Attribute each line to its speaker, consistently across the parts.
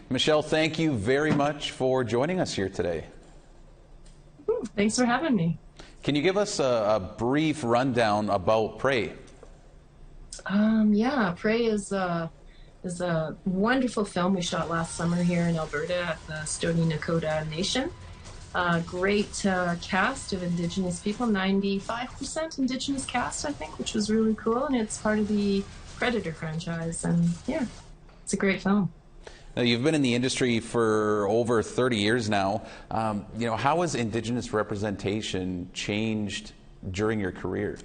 Speaker 1: Michelle, thank you very much for joining us here today.
Speaker 2: Thanks for having me.
Speaker 1: Can you give us a brief rundown about Prey?
Speaker 2: Yeah, Prey is a wonderful film we shot last summer here in Alberta at the Stoney Nakoda Nation. Great cast of Indigenous people, 95% Indigenous cast, I think, which was really cool. And it's part of the Predator franchise. And yeah, it's a great film.
Speaker 1: Now, you've been in the industry for over 30 years now. How has Indigenous representation changed during your career?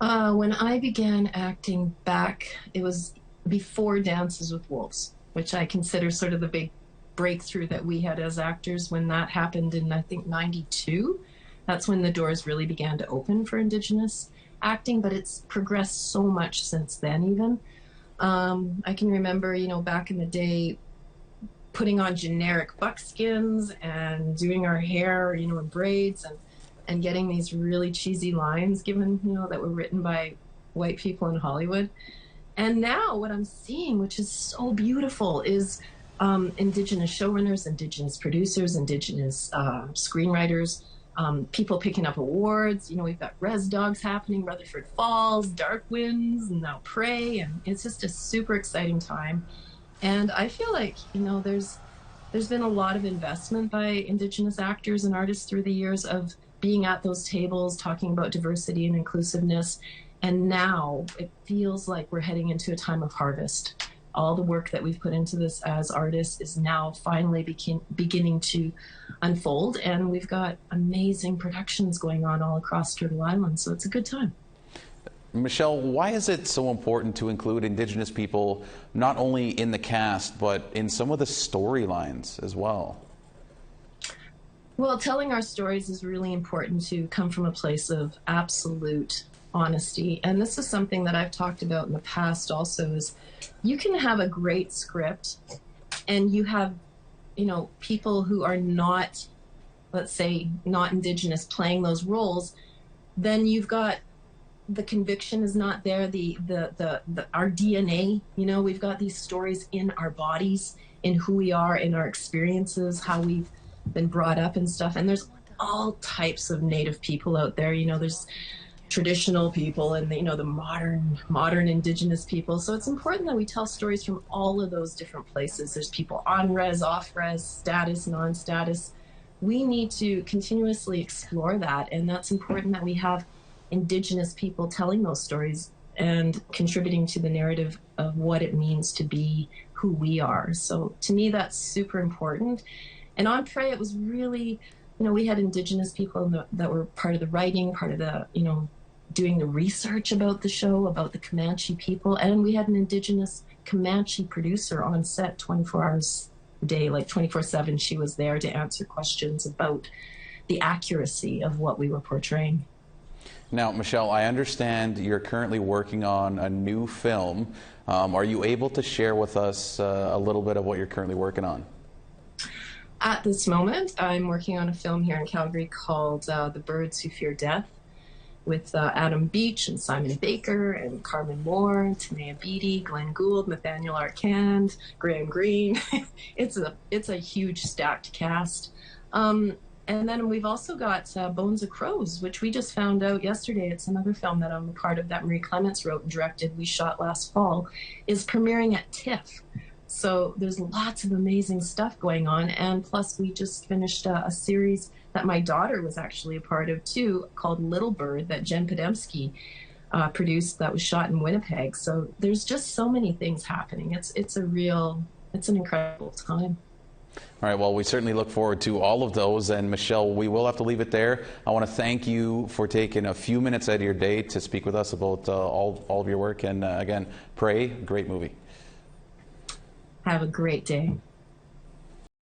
Speaker 2: When I began acting back, it was before Dances with Wolves, which I consider sort of the big breakthrough that we had as actors. When that happened in, I think, 92, that's when the doors really began to open for Indigenous acting, but it's progressed so much since then even. I can remember, back in the day, putting on generic buckskins and doing our hair, in braids and getting these really cheesy lines given, that were written by white people in Hollywood. And now what I'm seeing, which is so beautiful, is Indigenous showrunners, Indigenous producers, Indigenous screenwriters, people picking up awards. We've got Res Dogs happening, Rutherford Falls, Dark Winds, and now Prey, and it's just a super exciting time. And I feel like, there's been a lot of investment by Indigenous actors and artists through the years of being at those tables, talking about diversity and inclusiveness. And now it feels like we're heading into a time of harvest. All the work that we've put into this as artists is now finally beginning to unfold, and we've got amazing productions going on all across Turtle Island, so it's a good time.
Speaker 1: Michelle, why is it so important to include Indigenous people not only in the cast, but in some of the storylines as well?
Speaker 2: Well, telling our stories is really important to come from a place of absolute honesty, and this is something that I've talked about in the past also, is you can have a great script and you have, people who are not, let's say, not Indigenous playing those roles, then you've got the conviction is not there, our DNA, we've got these stories in our bodies, in who we are, in our experiences, how we've been brought up and stuff. And there's all types of Native people out there, there's traditional people and the modern Indigenous people. So it's important that we tell stories from all of those different places. There's people on res, off res, status, non-status. We need to continuously explore that, and that's important that we have Indigenous people telling those stories and contributing to the narrative of what it means to be who we are. So to me, that's super important. And on Prey, it was really, we had Indigenous people that were part of the writing, part of the, doing the research about the show, about the Comanche people. And we had an Indigenous Comanche producer on set 24 hours a day, like 24/7. She was there to answer questions about the accuracy of what we were portraying.
Speaker 1: Now, Michelle, I understand you're currently working on a new film. Are you able to share with us a little bit of what you're currently working on?
Speaker 2: At this moment, I'm working on a film here in Calgary called The Birds Who Fear Death, with Adam Beach and Simon Baker and Carmen Moore, Tanea Beatty, Glenn Gould, Nathaniel Arcand, Graham Greene. It's a huge stacked cast. And then we've also got Bones of Crows, which we just found out yesterday. It's another film that I'm a part of that Marie Clements wrote and directed. We shot last fall, is premiering at TIFF. So there's lots of amazing stuff going on. And plus we just finished a series that my daughter was actually a part of too, called Little Bird, that Jen Podemsky produced, that was shot in Winnipeg. So there's just so many things happening. It's an incredible time.
Speaker 1: All right, well, we certainly look forward to all of those. And Michelle, we will have to leave it there. I want to thank you for taking a few minutes out of your day to speak with us about all of your work. And again, Prey, great movie.
Speaker 2: Have a great day.